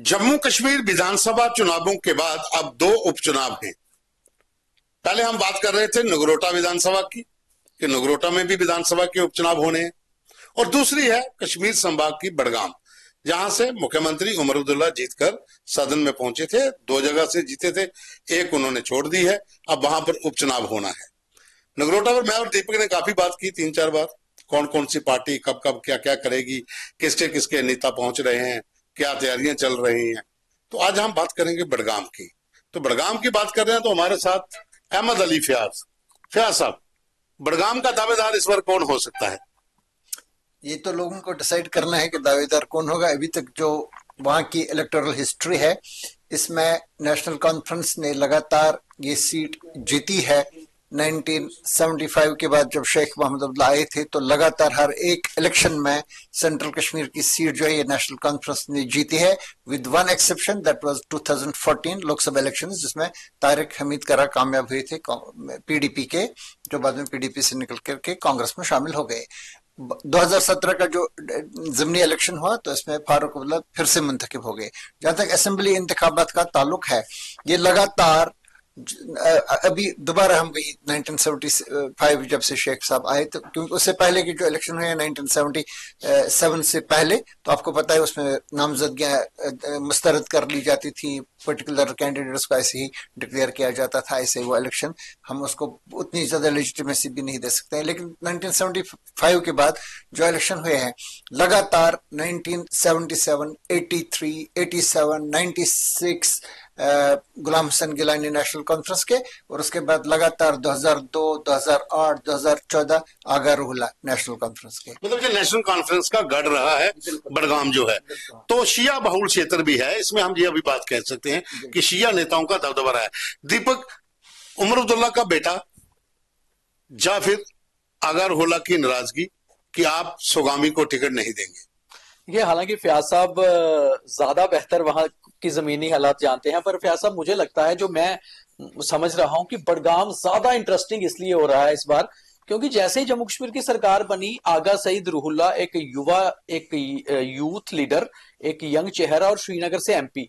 जम्मू कश्मीर विधानसभा चुनावों के बाद अब दो उपचुनाव हैं। पहले हम बात कर रहे थे नगरोटा विधानसभा की कि नगरोटा में भी विधानसभा के उपचुनाव होने हैं, और दूसरी है कश्मीर संभाग की बड़गाम, जहां से मुख्यमंत्री उमर अब्दुल्ला जीतकर सदन में पहुंचे थे। दो जगह से जीते थे, एक उन्होंने छोड़ दी है। अब वहां पर उपचुनाव होना है। नगरोटा पर मैं और दीपक ने काफी बात की, 3-4 बार, कौन कौन सी पार्टी कब कब क्या क्या करेगी, किसके किसके नेता पहुंच रहे हैं, क्या तैयारियां चल रही हैं। तो आज हम बात करेंगे बड़गाम की। तो बड़गाम की बात कर रहे हैं तो हमारे साथ अहमद अली फयाज। फयाज साहब, बड़गाम का दावेदार इस बार कौन हो सकता है? ये तो लोगों को डिसाइड करना है कि दावेदार कौन होगा। अभी तक जो वहाँ की इलेक्टोरल हिस्ट्री है, इसमें नेशनल कॉन्फ्रेंस ने लगातार ये सीट जीती है। 1975 के बाद जब शेख मोहम्मद अब्दुल्ला आए थे तो लगातार हर एक इलेक्शन में सेंट्रल कश्मीर की सीट जो है ये नेशनल कॉन्फ्रेंस ने जीती है, with one exception, that was 2014 Lok Sabha election, जिसमें तारिक हमीद करा कामयाब हुए थे पीडीपी के, जो बाद में पीडीपी से निकल करके कांग्रेस में शामिल हो गए। 2017 का जो ज़िमनी इलेक्शन हुआ तो इसमें फारूक अब्दुल्ला फिर से मुंतखब हो गए। जहां तक असेंबली इंतखाबात का ताल्लुक है, ये लगातार अभी दोबारा हम गई 1975 जब से शेख साहब आए, तो क्योंकि उससे पहले की जो इलेक्शन हुए 1977 से पहले, तो आपको पता है उसमें नामजदगियां मुस्तरद कर ली जाती थी, पर्टिकुलर कैंडिडेट्स को ऐसे ही डिक्लेयर किया जाता था। ऐसे वो इलेक्शन हम उसको उतनी ज्यादा लेजिटिमेसी भी नहीं दे सकते हैं। लेकिन 1975 के बाद जो इलेक्शन हुए हैं, लगातार 1977, 83, 87, 96 गुलाम हसन गिलानी नेशनल कॉन्फ्रेंस के, और उसके बाद लगातार 2002, 2008, 2014 आगा रूहुल्ला नेशनल कॉन्फ्रेंस के। मतलब जो नेशनल कॉन्फ्रेंस का गढ़ रहा है बड़गाम जो है, तो शिया बहुल क्षेत्र भी है इसमें, हम ये अभी बात कह सकते हैं कि शिया नेताओं का दबदबा रहा है। दीपक, उमर अब्दुल्ला का बेटा या फिर आगा रूहुल्ला की नाराजगी कि आप सुगामी को टिकट नहीं देंगे? ये हालांकि फयाज साहब ज्यादा बेहतर वहां की जमीनी हालात जानते हैं, पर फयाज साहब मुझे लगता है, जो मैं समझ रहा हूं, कि बड़गाम ज्यादा इंटरेस्टिंग इसलिए हो रहा है इस बार क्योंकि जैसे ही जम्मू कश्मीर की सरकार बनी, आगा सईद रूहुल्ला एक युवा, एक यूथ लीडर, एक यंग चेहरा और श्रीनगर से एमपी,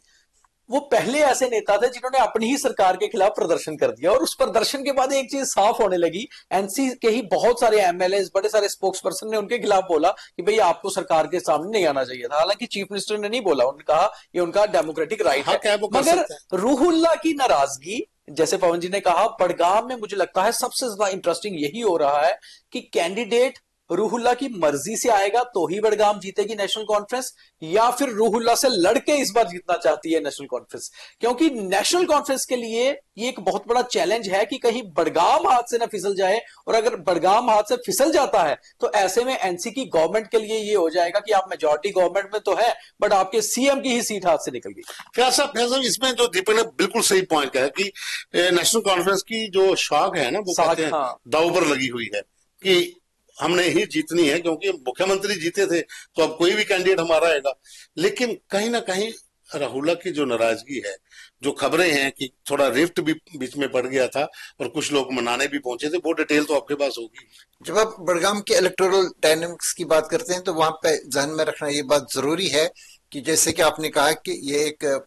वो पहले ऐसे नेता थे जिन्होंने अपनी ही सरकार के खिलाफ प्रदर्शन कर दिया। और उस प्रदर्शन के बाद एक चीज साफ होने लगी, एनसी के ही बहुत सारे एमएलए, बड़े सारे स्पोक्स पर्सन ने उनके खिलाफ बोला कि भाई आपको सरकार के सामने नहीं आना चाहिए था। हालांकि चीफ मिनिस्टर ने नहीं बोला, उन्होंने कहा ये उनका डेमोक्रेटिक राइट है। मगर रूहुल्ला की नाराजगी, जैसे पवन जी ने कहा, बड़गाम में मुझे लगता है सबसे ज्यादा इंटरेस्टिंग यही हो रहा है कि कैंडिडेट रूहुल्ला की मर्जी से आएगा तो ही बड़गाम जीतेगी नेशनल कॉन्फ्रेंस, या फिर रूहुल्ला से लड़के इस बार जीतना चाहती है नेशनल कॉन्फ्रेंस। क्योंकि नेशनल कॉन्फ्रेंस के लिए ये एक बहुत बड़ा चैलेंज है कि कहीं बड़गाम हाथ से ना फिसल जाए, और अगर बड़गाम हाथ से फिसल जाता है तो ऐसे में एनसी की गवर्नमेंट के लिए ये हो जाएगा कि आप मेजॉरिटी गवर्नमेंट में तो है, बट आपके सीएम की ही सीट हाथ से निकल गई। क्या साहब, इसमें जो दीपक ने बिल्कुल सही पॉइंट कहा कि नेशनल कॉन्फ्रेंस की जो शाख है ना, वो कहते हैं दांव पर लगी हुई है कि हमने ही जीतनी है, क्योंकि मुख्यमंत्री जीते थे तो अब कोई भी कैंडिडेट हमारा आएगा। लेकिन कहीं ना कहीं राहुल्ला की जो नाराजगी है, जो खबरें हैं कि थोड़ा रिफ्ट भी बीच में पड़ गया था और कुछ लोग मनाने भी पहुंचे थे, वो डिटेल तो आपके पास होगी। जब आप बड़गाम के इलेक्टोरल डायनेमिक्स की बात करते हैं तो वहां पे ध्यान में रखना ये बात जरूरी है कि जैसे कि आपने कहा कि ये एक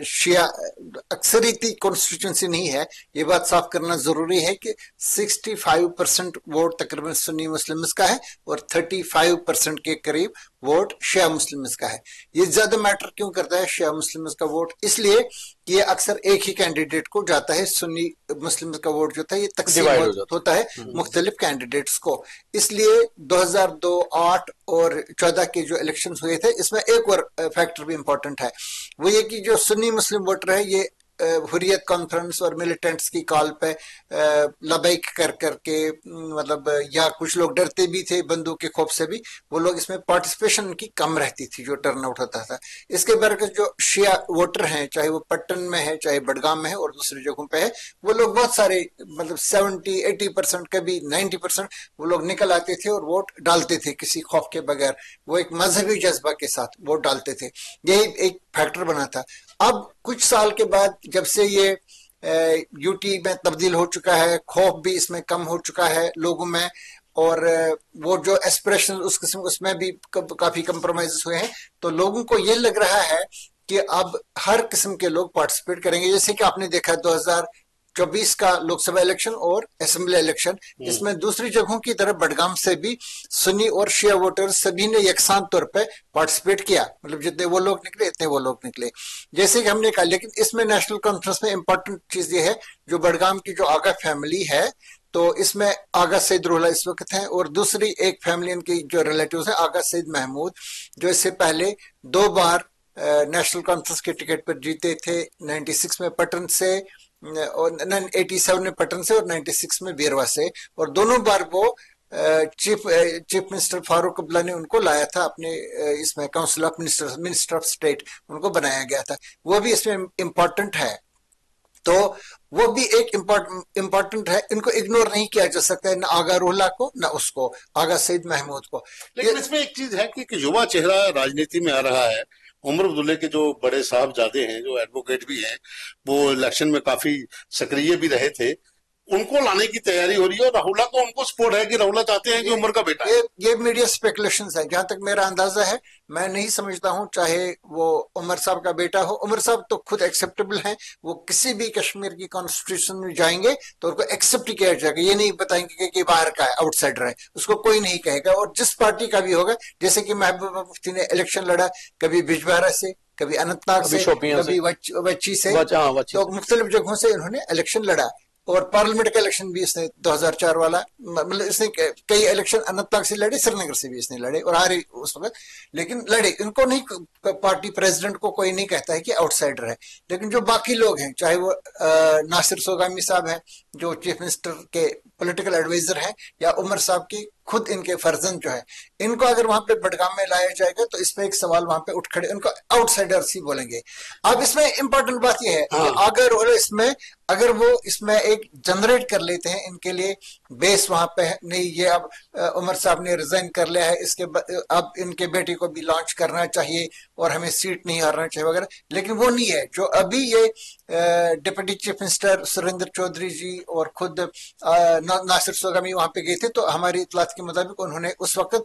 शिया अक्सरियती कॉन्स्टिट्यूंसी नहीं है। ये बात साफ करना जरूरी है कि 65% वोट तकरीबन सुन्नी मुस्लिम्स का है और 35% के करीब वोट शिया मुस्लिम्स का है। ये ज्यादा मैटर क्यों करता है शिया मुस्लिम्स का वोट? इसलिए कि ये अक्सर एक ही कैंडिडेट को जाता है। सुन्नी मुस्लिम्स का वोट जो था ये तकसीम होता है मुख्तलिफ कैंडिडेट्स को। इसलिए 2002, 8 और 14 के जो इलेक्शन हुए थे, इसमें एक और फैक्टर भी इंपॉर्टेंट है, वो ये कि जो सुन्नी मुस्लिम वोटर है ये हुर्रियत कॉन्फ्रेंस और मिलिटेंट्स की कॉल पे लबैक कर करके, मतलब, या कुछ लोग डरते भी थे बंदूक के खौफ से भी, वो लोग इसमें पार्टिसिपेशन उनकी कम रहती थी, जो टर्नआउट होता था। इसके बरकस जो शिया वोटर हैं, चाहे वो पट्टन में है, चाहे बडगाम में है और दूसरी जगहों पे है, वो लोग बहुत सारे, मतलब 70-80%, कभी 90% वो लोग निकल आते थे और वोट डालते थे किसी खौफ के बगैर। वो एक मजहबी जज्बा के साथ वोट डालते थे। यही एक फैक्टर बना था। अब कुछ साल के बाद जब से ये यूटी में तब्दील हो चुका है, खौफ भी इसमें कम हो चुका है लोगों में, और वो जो एस्पिरेशन उस किस्म उसमें भी काफी कंप्रोमाइज हुए हैं, तो लोगों को ये लग रहा है कि अब हर किस्म के लोग पार्टिसिपेट करेंगे। जैसे कि आपने देखा 2024 का लोकसभा इलेक्शन और असेंबली इलेक्शन, इसमें दूसरी जगहों की तरह बडगाम से भी सुन्नी और शिया वोटर्स सभी ने यकसान तौर पे पार्टिसिपेट किया, मतलब जितने वो लोग निकले इतने वो लोग निकले, जैसे कि हमने कहा। लेकिन इसमें नेशनल कॉन्फ्रेंस में इंपॉर्टेंट चीज ये है, जो बडगाम की जो आगा फैमिली है, तो इसमें आगा सईद रूहुल्लाह इस वक्त हैं, और दूसरी एक फैमिली इनकी जो रिलेटिव्स है आगा सईद महमूद, जो इससे पहले 2 बार नेशनल कॉन्फ्रेंस के टिकट पर जीते थे, 96 में पटन से और 87 में पटन से और 96 में बीरवा से, और दोनों बार वो चीफ मिनिस्टर फारूक अब्दुल्ला ने उनको लाया था अपने इसमें council of minister of state, उनको बनाया गया था, वो भी इसमें इम्पोर्टेंट है। तो वो भी एक इम्पोर्टेंट है, इनको इग्नोर नहीं किया जा सकता है, ना आगा रूहुल्लाह को ना उसको आगा सईद महमूद को। लेकिन इसमें एक चीज है कि युवा चेहरा राजनीति में आ रहा है। उमर अब्दुल्ला के जो बड़े साहबजादे हैं, जो एडवोकेट भी हैं, वो इलेक्शन में काफी सक्रिय भी रहे थे, उनको लाने की तैयारी हो रही है। और राहुल्ला को उनको सपोर्ट है कि राहुल्ला चाहते हैं कि उमर का बेटा है। ये मीडिया स्पेकुलेशंस है, जहां तक मेरा अंदाजा है। मैं नहीं समझता हूं चाहे वो उमर साहब का बेटा हो। उमर साहब तो खुद एक्सेप्टेबल हैं, वो किसी भी कश्मीर की कॉन्स्टिट्यूशन में जाएंगे तो उनको एक्सेप्ट किया जाएगा, ये नहीं बताएंगे कि बाहर का है, आउटसाइडर है, उसको कोई नहीं कहेगा। और जिस पार्टी का भी होगा, जैसे कि महबूबा मुफ्ती ने इलेक्शन लड़ा, कभी बिजबहरा से, कभी अनंतनाग से, कभी वच्ची से, तो मुख्तलिफ जगहों से इन्होंने इलेक्शन लड़ा। और पार्लियामेंट का इलेक्शन भी इसने 2004 वाला, मतलब इसने कई इलेक्शन अनंतनाग से लड़े, श्रीनगर से भी इसने लड़े और हारे उस वक्त, लेकिन लड़े। इनको नहीं, पार्टी प्रेसिडेंट को कोई नहीं कहता है कि आउटसाइडर है। लेकिन जो बाकी लोग हैं, चाहे वो नासिर सोगामी साहब हैं जो चीफ मिनिस्टर के पॉलिटिकल एडवाइजर हैं, या उमर साहब की खुद इनके फर्जंद जो है, इनको अगर वहां पे बडगाम में लाया जाएगा तो इसमें एक सवाल वहां पे उठ खड़े, इनको आउटसाइडर्स ही बोलेंगे। अब इसमें इंपॉर्टेंट बात यह है कि अगर इसमें अगर वो इसमें एक जनरेट कर लेते हैं इनके लिए बेस वहां पे है, नहीं ये अब उमर साहब ने रिजाइन कर लिया है, इसके अब इनके बेटे को भी लॉन्च करना चाहिए और हमें सीट नहीं हारना चाहिए वगैरह, लेकिन वो नहीं है। जो अभी ये deputy chief minister Surendra Choudhary ji और खुद नासिर सोगामी वहां पे गए थे, तो हमारी इतलात के मुताबिक उन्होंने उस वक्त,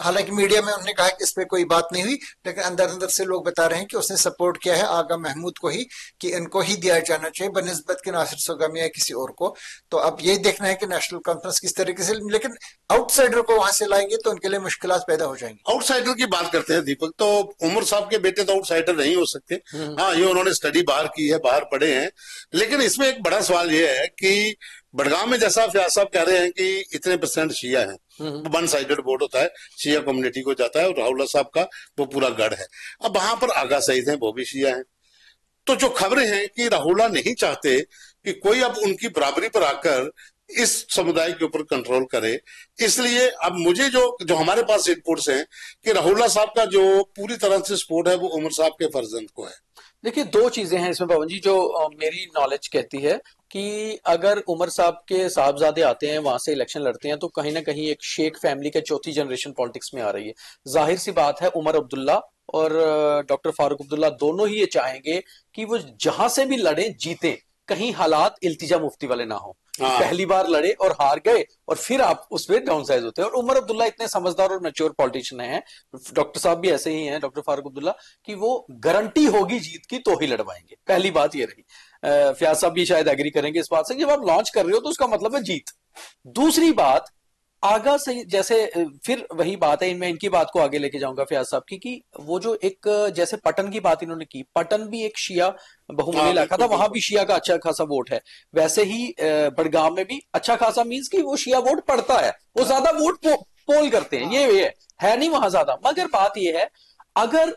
हालांकि मीडिया में उन्होंने कहा कि इस पे कोई बात नहीं हुई, लेकिन अंदर अंदर से लोग बता रहे हैं कि उसने सपोर्ट किया है आगा महमूद को ही, कि इनको ही दिया जाना चाहिए बनिस्बत के नासिर सोगामी या किसी और को। तो अब ये देखना है कि नेशनल कॉन्फ्रेंस किस तरीके से, लेकिन आउटसाइडर को वहां से लाएंगे तो उनके लिए मुश्किलात पैदा हो जाएंगी। आउटसाइडर की बात करते हैं दीपक, तो उमर साहब के बेटे तो आउटसाइडर नहीं हो सकते। हाँ, ये उन्होंने स्टडी बाहर की है, बाहर पढ़े हैं, लेकिन इसमें एक बड़ा सवाल ये है कि बडगाम में जैसा फयाज साहब कह रहे हैं कि इतने % शिया हैं, वन साइडेड वोट होता है, शिया कम्युनिटी को जाता है, और राहुल्ला साहब का वो पूरा गढ़ है। अब वहां पर आगा सईद हैं, वो भी शिया हैं। तो जो खबरें हैं कि राहुल्ला नहीं चाहते कि कोई अब उनकी बराबरी पर आकर इस समुदाय के ऊपर कंट्रोल करे, इसलिए अब मुझे जो हमारे पास रिपोर्ट्स हैं कि राहुल्ला साहब का जो पूरी तरह से सपोर्ट है वो उमर साहब के फर्जंद को है। देखिए, 2 चीजें हैं इसमें पवन जी, जो मेरी नॉलेज कहती है कि अगर उमर साहब के साहबजादे आते हैं, वहां से इलेक्शन लड़ते हैं, तो कहीं ना कहीं एक शेख फैमिली के चौथी जनरेशन पॉलिटिक्स में आ रही है। जाहिर सी बात है, उमर अब्दुल्ला और डॉक्टर फारूक अब्दुल्ला दोनों ही ये चाहेंगे कि वो जहां से भी लड़े जीते, कहीं हालात इल्तिजा मुफ्ती वाले ना हो। पहली बार लड़े और हार गए और फिर आप उसमें डाउन साइज होते हैं। और उमर अब्दुल्ला इतने समझदार और मैच्योर पॉलिटिशियन हैं, डॉक्टर साहब भी ऐसे ही हैं, डॉक्टर फारूक अब्दुल्ला, कि वो गारंटी होगी जीत की तो ही लड़वाएंगे। पहली बात ये रही। फयाज साहब भी शायद एग्री करेंगे इस बात से, जब आप लॉन्च कर रहे हो तो उसका मतलब है जीत। दूसरी बात, आगा से जैसे फिर वही बात है, इनमें इनकी बात को आगे लेके जाऊंगा फयाज साहब की, कि वो जो एक जैसे पटन की बात इन्होंने की, पटन भी एक शिया बहुमूल्य इलाका था, वहां भी शिया का अच्छा खासा वोट है। वैसे ही बडगाम में भी अच्छा खासा मींस कि वो शिया वोट पड़ता है, वो ज्यादा वोट पोल करते हैं, ये है नहीं वहां ज्यादा। मगर बात ये है, अगर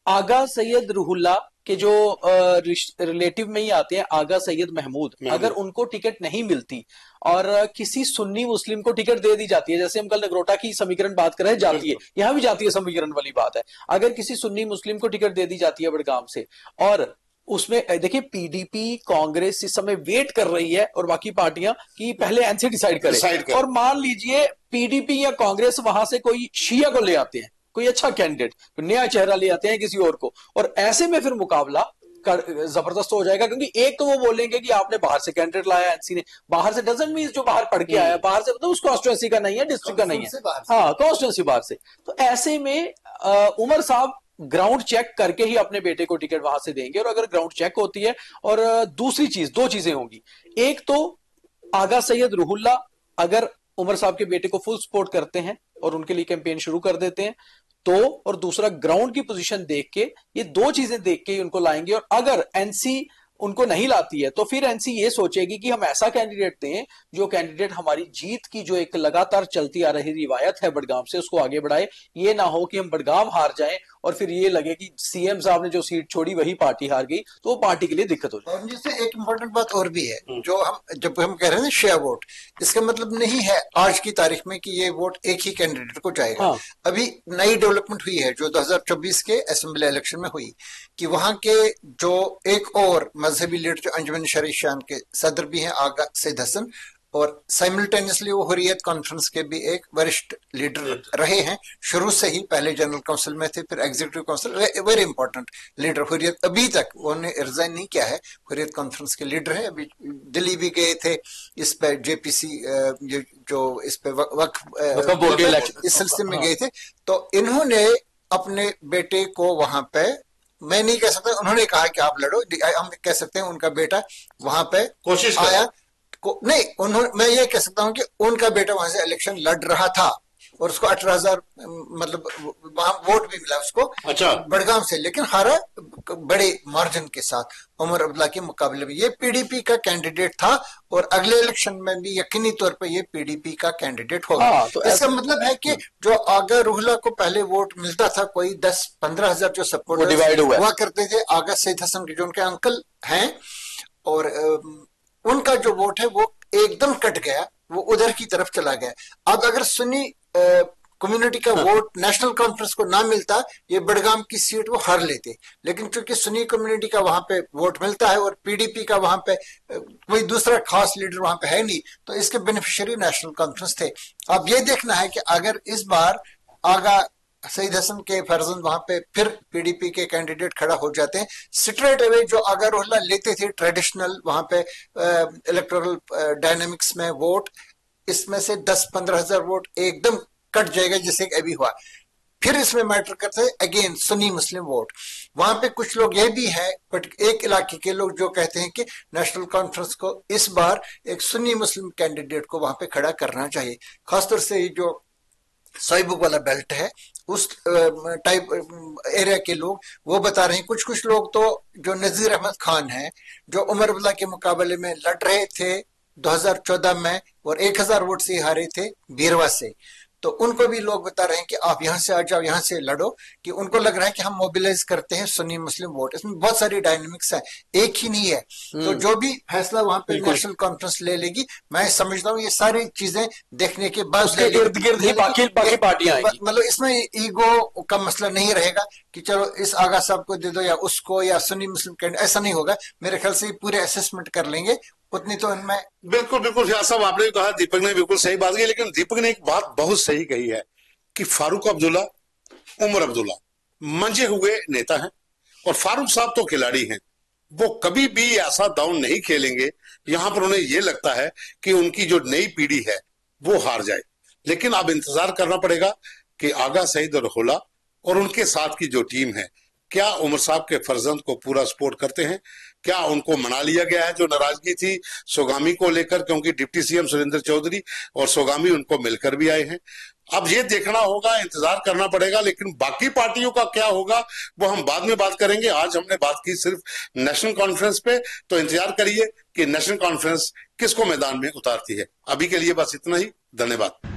आगा सैयद रूहुल्ला के जो रिलेटिव में ही आते हैं, आगा सैयद महमूद, अगर उनको टिकट नहीं मिलती और किसी सुन्नी मुस्लिम को टिकट दे दी जाती है, जैसे हम कल नगरोटा की समीकरण बात कर रहे हैं, जाती है, यहां भी जाती है समीकरण वाली बात है, अगर किसी सुन्नी मुस्लिम को टिकट दे दी जाती है बडगाम से, और उसमें देखिए पीडीपी कांग्रेस इस समय वेट कर रही है और बाकी पार्टियां कि पहले एनसी डिसाइड करें, और मान लीजिए पीडीपी या कांग्रेस वहां से कोई शिया को ले आते हैं, कोई अच्छा कैंडिडेट, नया चेहरा ले आते हैं किसी और को, और ऐसे में फिर मुकाबला जबरदस्त हो जाएगा। क्योंकि एक तो वो बोलेंगे कि आपने बाहर से कैंडिडेट लाया, एनसी ने बाहर से, डजंट मीन जो बाहर पढ़ के आया, बाहर से मतलब उस कॉन्स्टिट्यूएंसी का नहीं है, डिस्ट्रिक्ट का नहीं है, हाँ कॉन्स्टिट्यूएंसी बाहर से। तो ऐसे में उमर साहब ग्राउंड चेक करके ही अपने बेटे को टिकट वहां से देंगे। और अगर ग्राउंड चेक होती है, और दूसरी चीज, दो चीजें होंगी। एक तो आगा सैयद रूहुल्लाह अगर उमर साहब के बेटे को फुल सपोर्ट करते हैं और उनके लिए कैंपेन शुरू कर देते हैं तो, और दूसरा ग्राउंड की पोजीशन देख के, ये दो चीजें देख के ही उनको लाएंगे। और अगर एनसी उनको नहीं लाती है तो फिर एनसी ये सोचेगी कि हम ऐसा कैंडिडेट दें जो कैंडिडेट हमारी जीत की जो एक लगातार चलती आ रही रिवायत है बडगाम से, उसको आगे बढ़ाए। ये ना हो कि हम बडगाम हार जाएं और फिर ये लगे कि सीएम साहब ने जो सीट छोड़ी वही पार्टी हार गई, तो वो पार्टी के लिए दिक्कत हो जाए। और जिससे एक इम्पोर्टेंट बात और भी है, जो जब हम कह रहे हैं ना शेयर वोट, इसका मतलब नहीं है आज की तारीख में कि ये वोट एक ही कैंडिडेट को जाएगा। हाँ। अभी नई डेवलपमेंट हुई है जो 2024 के असेंबली इलेक्शन में हुई, कि वहां के जो एक और मजहबी लीडर जो अंजुमन शरीशान के सदर भी हैं, आगा सईद हसन, और साइमल्टेनियसली वो हुर्रियत कॉन्फ्रेंस के भी एक वरिष्ठ लीडर रहे हैं शुरू से ही। पहले जनरल काउंसिल में थे, फिर executive council, very important leader Hurriyat. अभी तक उन्होंने रिजाइन नहीं किया है, हुर्रियत कॉन्फ्रेंस के लीडर है। अभी दिल्ली भी गए थे इस पे, जेपीसी जो इस पे वक्फ इस सिलसिले में गए थे। तो इन्होंने अपने बेटे को वहां पे, मैं नहीं कह सकता उन्होंने कहा कि आप लड़ो, हम कह सकते हैं उनका बेटा वहां पे कोशिश आया नहीं, उन्होंने, मैं ये कह सकता हूं कि उनका बेटा वहां से इलेक्शन लड़ रहा था और उसको 18,000 मतलब वहां वोट भी मिला उसको, अच्छा, बड़गाम से, लेकिन हारा बड़े मार्जिन के साथ उमर अब्दुल्ला के मुकाबले में। ये पीडीपी का कैंडिडेट था और अगले इलेक्शन में भी यकीनी तौर पर ये पीडीपी का कैंडिडेट होगा। तो इसका मतलब है कि जो आगा रूहुल्लाह को पहले वोट मिलता था, कोई 10-15 हजार जो सपोर्टर हुआ करते थे आगा सईद हसन के, जो उनके अंकल हैं, और उनका जो वोट है वो एकदम कट गया, वो उधर की तरफ चला गया। अब अगर सुन्नी कम्युनिटी का वोट नेशनल कॉन्फ्रेंस को ना मिलता, ये बडगाम की सीट वो हार लेते, लेकिन चूंकि सुन्नी कम्युनिटी का वहां पे वोट मिलता है और पीडीपी का वहां पे कोई दूसरा खास लीडर वहां पे है नहीं, तो इसके बेनिफिशियरी नेशनल कॉन्फ्रेंस थे। अब ये देखना है कि अगर इस बार आगा सईद हसन के फर्जंद वहां पे फिर पीडीपी के कैंडिडेट खड़ा हो जाते हैं, स्ट्रेट अवे जो आगा रूहुल्लाह लेते थे ट्रेडिशनल वहां पे इलेक्टोरल डायनामिक्स में वोट, इसमें से 10-15 हजार वोट एकदम कट जाएगा, जैसे अभी हुआ। फिर इसमें मैटर करते हैं अगेन सुन्नी मुस्लिम वोट। वहां पे कुछ लोग ये भी है, बट एक इलाके के लोग जो कहते हैं कि नेशनल कॉन्फ्रेंस को इस बार एक सुन्नी मुस्लिम कैंडिडेट को वहां पे खड़ा करना चाहिए। खासतौर से जो सोइबुक वाला बेल्ट है उस टाइप एरिया के लोग वो बता रहे हैं। कुछ लोग तो जो नजीर अहमद खान है, जो उमर अब्दुल्ला के मुकाबले में लड़ रहे थे 2014 में और 1000 वोट से हारे थे बीरवा से, तो उनको भी लोग बता रहे हैं कि आप यहां से आ जाओ, यहां से लड़ो, कि उनको लग रहा है कि हम मोबिलाइज करते हैं सुन्नी मुस्लिम वोट। इसमें बहुत सारी डायनेमिक्स है, एक ही नहीं है। तो जो भी फैसला वहां पे नेशनल कॉन्फ्रेंस ले लेगी, मैं समझता हूँ ये सारी चीजें देखने के बाद उसके इर्द गिर्द ही बाकी पार्टियां आएंगी। मतलब इसमें ईगो का मसला नहीं रहेगा कि चलो इस आगा साहब को दे दो या उसको या सुन्नी मुस्लिम कैंडिडेट, ऐसा नहीं होगा। मेरे ख्याल से पूरे असेसमेंट कर लेंगे उतनी तो इनमें। बिल्कुल बिल्कुल फयाज साहब, आपने कहा, दीपक ने बिल्कुल सही बात की, लेकिन दीपक ने एक बात बहुत सही कही है कि फारूक अब्दुल्ला, उमर अब्दुल्ला मंजे हुए नेता हैं और फारूक साहब तो खिलाड़ी हैं। वो कभी भी ऐसा दांव नहीं खेलेंगे यहां पर उन्हें यह लगता है कि उनकी जो नई पीढ़ी है वो हार जाए। लेकिन अब इंतजार करना पड़ेगा कि आगा सईद रूहुल्लाह और उनके साथ की जो टीम है, क्या उमर साहब के फर्जंद को पूरा सपोर्ट करते हैं, क्या उनको मना लिया गया है जो नाराजगी थी सोगामी को लेकर, क्योंकि डिप्टी सीएम सुरेंद्र चौधरी और सोगामी उनको मिलकर भी आए हैं। अब ये देखना होगा, इंतजार करना पड़ेगा। लेकिन बाकी पार्टियों का क्या होगा वो हम बाद में बात करेंगे। आज हमने बात की सिर्फ नेशनल कॉन्फ्रेंस पे, तो इंतजार करिए कि नेशनल कॉन्फ्रेंस किसको मैदान में उतारती है। अभी के लिए बस इतना ही, धन्यवाद।